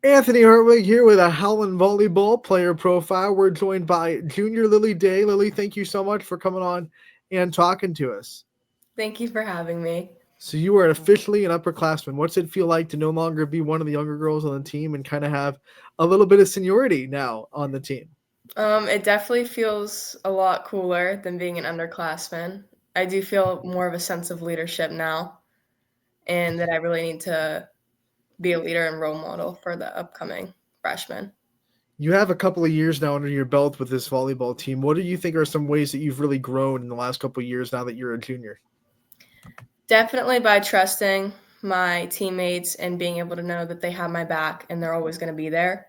Anthony Hartwig here with a Howland Volleyball player profile. We're joined by Junior Lily Day. Lily, thank you so much for coming on and talking to us. Thank you for having me. So you are officially an upperclassman. What's it feel like to no longer be one of the younger girls on the team and kind of have a little bit of seniority now on the team? It definitely feels a lot cooler than being an underclassman. I do feel more of a sense of leadership now, and that I really need to be a leader and role model for the upcoming freshmen. You have a couple of years now under your belt with this volleyball team. What do you think are some ways that you've really grown in the last couple of years now that you're a junior? Definitely by trusting my teammates and being able to know that they have my back and they're always going to be there,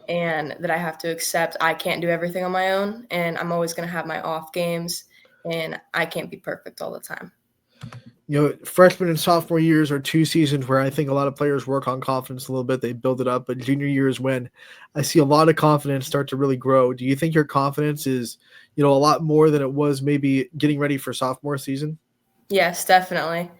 and that I have to accept I can't do everything on my own, and I'm always going to have my off games, and I can't be perfect all the time. Freshman and sophomore years are two seasons where I think a lot of players work on confidence a little bit. They build it up, but junior year is when I see a lot of confidence start to really grow. Do you think your confidence is, a lot more than it was maybe getting ready for sophomore season? Yes, definitely.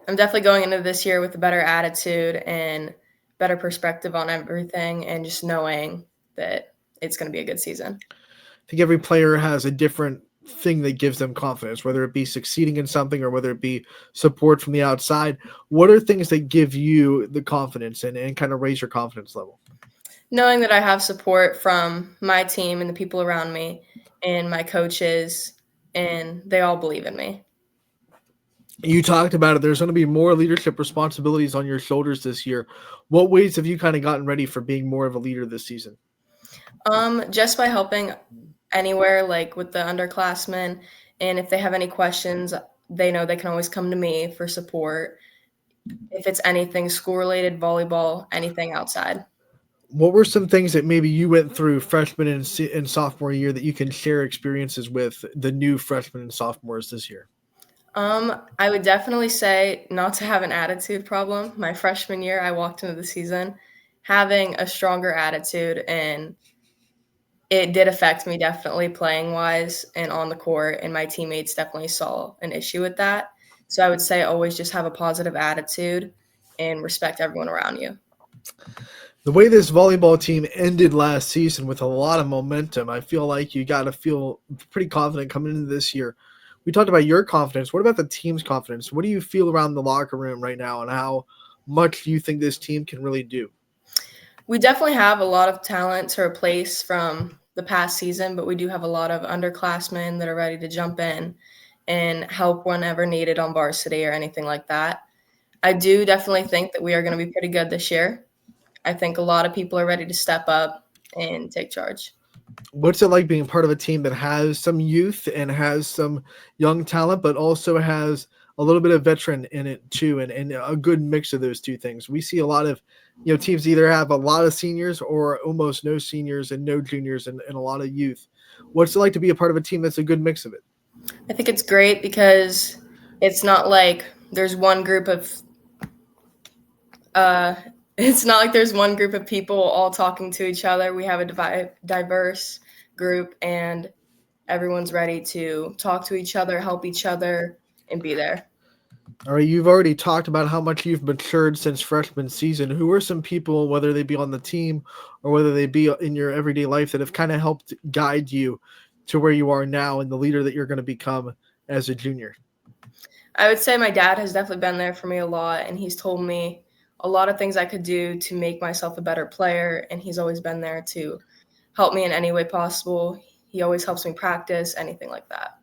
I'm definitely going into this year with a better attitude and better perspective on everything, and just knowing that it's going to be a good season. I think every player has a different thing that gives them confidence, whether it be succeeding in something or whether it be support from the outside. What are things that give you the confidence and kind of raise your confidence level? Knowing that I have support from my team and the people around me and my coaches, and they all believe in me. You talked about it. There's going to be more leadership responsibilities on your shoulders this year. What ways have you kind of gotten ready for being more of a leader this season? Just by helping anywhere, like with the underclassmen, and if they have any questions, they know they can always come to me for support. If it's anything school related, volleyball, anything outside. What were some things that maybe you went through freshman and sophomore year that you can share experiences with the new freshmen and sophomores this year? I would definitely say not to have an attitude problem. My freshman year, I walked into the season having a stronger attitude, and it did affect me definitely playing wise and on the court. And my teammates definitely saw an issue with that. So I would say always just have a positive attitude and respect everyone around you. The way this volleyball team ended last season with a lot of momentum, I feel like you got to feel pretty confident coming into this year. We talked about your confidence. What about the team's confidence? What do you feel around the locker room right now, and how much do you think this team can really do? We definitely have a lot of talent to replace from the past season, but we do have a lot of underclassmen that are ready to jump in and help whenever needed on varsity or anything like that. I do definitely think that we are going to be pretty good this year. I think a lot of people are ready to step up and take charge. What's it like being part of a team that has some youth and has some young talent, but also has a little bit of veteran in it too, and a good mix of those two things? We see a lot of, teams either have a lot of seniors or almost no seniors and no juniors and a lot of youth. What's it like to be a part of a team that's a good mix of it? I think it's great because it's not like there's one group of uh, it's not like there's one group of people all talking to each other. We have a diverse group, and everyone's ready to talk to each other, help each other, and be there. All right, you've already talked about how much you've matured since freshman season. Who are some people, whether they be on the team or whether they be in your everyday life, that have kind of helped guide you to where you are now and the leader that you're going to become as a junior? I would say my dad has definitely been there for me a lot, and he's told me a lot of things I could do to make myself a better player, and he's always been there to help me in any way possible. He always helps me practice, anything like that.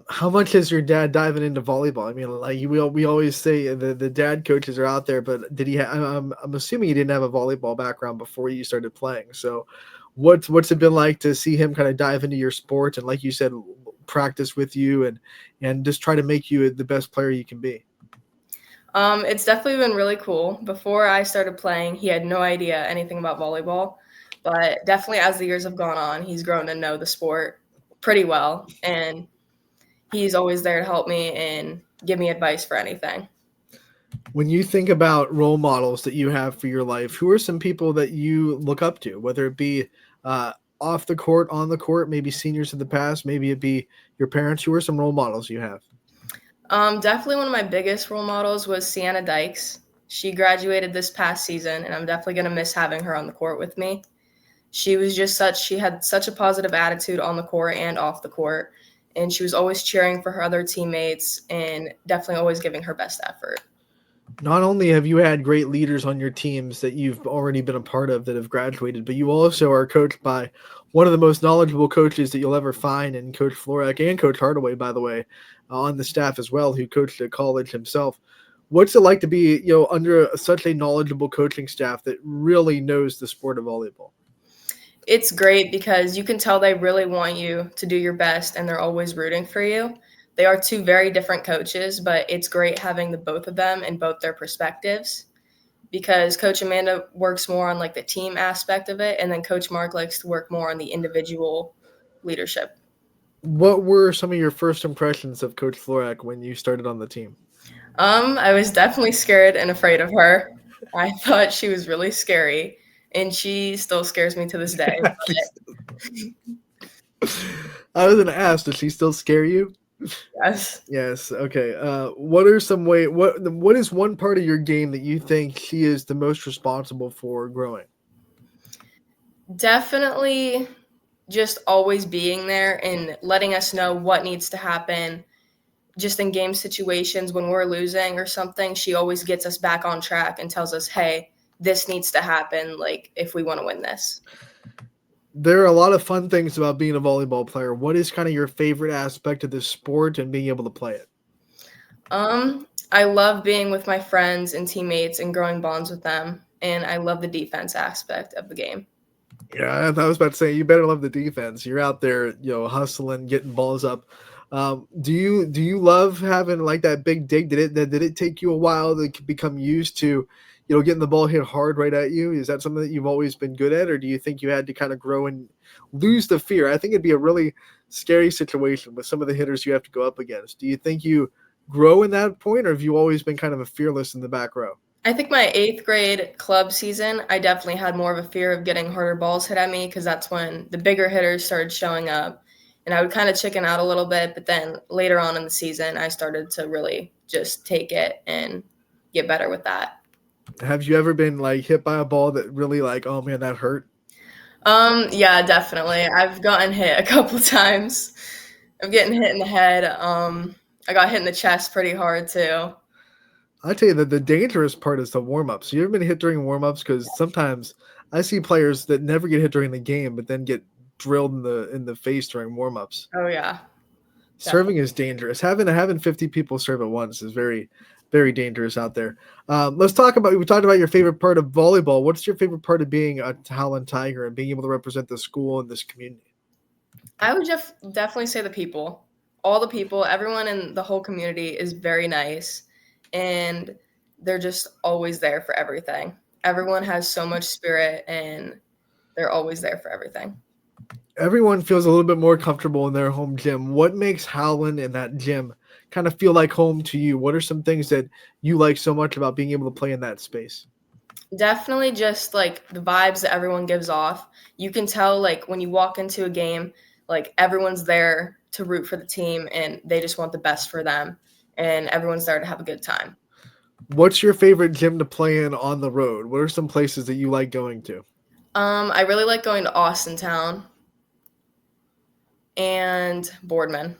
How much is your dad diving into volleyball? I mean, like we always say the dad coaches are out there, but did he? I'm assuming he didn't have a volleyball background before you started playing. So, what's it been like to see him kind of dive into your sport and, like you said, practice with you and just try to make you the best player you can be? It's definitely been really cool. Before I started playing, he had no idea anything about volleyball, but definitely as the years have gone on, he's grown to know the sport pretty well, and he's always there to help me and give me advice for anything. When you think about role models that you have for your life, who are some people that you look up to, whether it be uh, off the court, on the court, maybe seniors of the past, maybe it be your parents? Who are some role models you have? Definitely one of my biggest role models was Sienna Dykes. She graduated this past season, and I'm definitely going to miss having her on the court with me. She had such a positive attitude on the court and off the court, and she was always cheering for her other teammates and definitely always giving her best effort. Not only have you had great leaders on your teams that you've already been a part of that have graduated, but you also are coached by one of the most knowledgeable coaches that you'll ever find, and Coach Florak and Coach Hardaway, by the way, on the staff as well, who coached at college himself. What's it like to be, under such a knowledgeable coaching staff that really knows the sport of volleyball? It's great because you can tell they really want you to do your best and they're always rooting for you. They are two very different coaches, but it's great having the both of them and both their perspectives because Coach Amanda works more on like the team aspect of it, and then Coach Mark likes to work more on the individual leadership. What were some of your first impressions of Coach Florak when you started on the team? I was definitely scared and afraid of her. I thought she was really scary, and she still scares me to this day. I was going to ask, does she still scare you? Yes. Yes. Okay. What are some way? What is one part of your game that you think she is the most responsible for growing? Definitely just always being there and letting us know what needs to happen. Just in game situations when we're losing or something, she always gets us back on track and tells us, hey, this needs to happen, like, if we want to win this. There are a lot of fun things about being a volleyball player. What is kind of your favorite aspect of this sport and being able to play it? I love being with my friends and teammates and growing bonds with them, and I love the defense aspect of the game. Yeah, I was about to say you better love the defense. You're out there, hustling, getting balls up. Do you love having like that big dig? Did it take you a while to become used to, getting the ball hit hard right at you? Is that something that you've always been good at, or do you think you had to kind of grow and lose the fear? I think it'd be a really scary situation with some of the hitters you have to go up against. Do you think you grow in that point, or have you always been kind of a fearless in the back row? I think my 8th grade club season, I definitely had more of a fear of getting harder balls hit at me because that's when the bigger hitters started showing up. And I would kind of chicken out a little bit, but then later on in the season, I started to really just take it and get better with that. Have you ever been like hit by a ball that really like, oh man, that hurt? Yeah, definitely. I've gotten hit a couple times. I'm getting hit in the head. I got hit in the chest pretty hard too. I tell you that the dangerous part is the warm ups. You ever been hit during warm ups? Because sometimes I see players that never get hit during the game, but then get drilled in the face during warm ups. Oh yeah. Serving is dangerous. Having 50 people serve at once is very, very dangerous out there. We talked about your favorite part of volleyball. What's your favorite part of being a Howland Tiger and being able to represent the school and this community? I would definitely say the people. All the people, everyone in the whole community is very nice, and they're just always there for everything. Everyone has so much spirit, and they're always there for everything. Everyone feels a little bit more comfortable in their home gym. What makes Howland and that gym kind of feel like home to you? What are some things that you like so much about being able to play in that space? Definitely just like the vibes that everyone gives off. You can tell like when you walk into a game, like everyone's there to root for the team and they just want the best for them, and everyone's there to have a good time. What's your favorite gym to play in on the road? What are some places that you like going to? I really like going to Austintown and Boardman.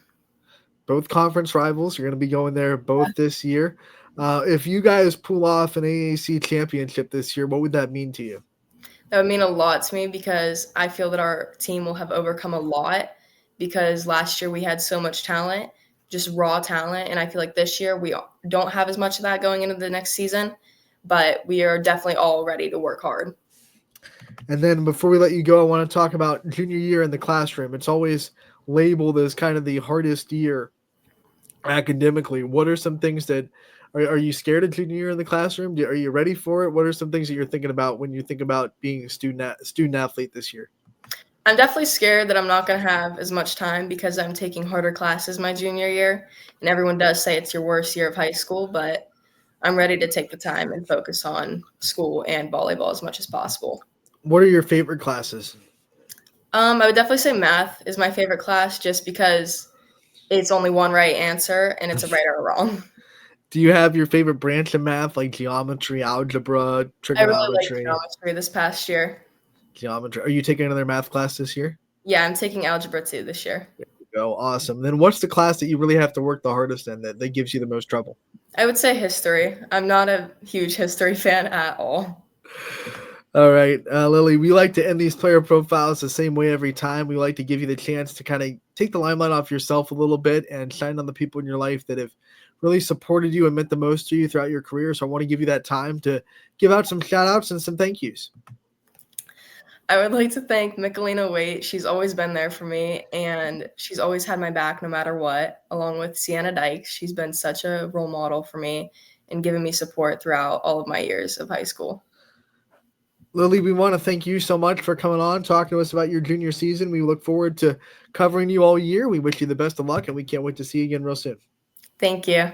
Both conference rivals. You're going to be going there both this year. If you guys pull off an AAC championship this year, what would that mean to you? That would mean a lot to me because I feel that our team will have overcome a lot because last year we had so much talent, just raw talent, and I feel like this year we don't have as much of that going into the next season, but we are definitely all ready to work hard. And then before we let you go, I want to talk about junior year in the classroom. It's always labeled as kind of the hardest year academically. What are some things that are you scared of junior year in the classroom? Are you ready for it? What are some things that you're thinking about when you think about being a student athlete this year? I'm definitely scared that I'm not going to have as much time because I'm taking harder classes my junior year, and everyone does say it's your worst year of high school, but I'm ready to take the time and focus on school and volleyball as much as possible. What are your favorite classes? I would definitely say math is my favorite class just because it's only one right answer and it's a right or a wrong. Do you have your favorite branch of math, like geometry, algebra, I really like trigonometry? geometry this past year. Geometry. Are you taking another math class this year? Yeah, I'm taking Algebra 2 this year. Go, awesome. Then what's the class that you really have to work the hardest in that gives you the most trouble? I would say history. I'm not a huge history fan at all. All right, Lily, we like to end these player profiles the same way every time. We like to give you the chance to kind of take the limelight off yourself a little bit and shine on the people in your life that have really supported you and meant the most to you throughout your career. So I want to give you that time to give out some shout outs and some thank yous. I would like to thank Michelina Waite. She's always been there for me, and she's always had my back no matter what, along with Sienna Dykes. She's been such a role model for me and given me support throughout all of my years of high school. Lily, we want to thank you so much for coming on, talking to us about your junior season. We look forward to covering you all year. We wish you the best of luck, and we can't wait to see you again real soon. Thank you.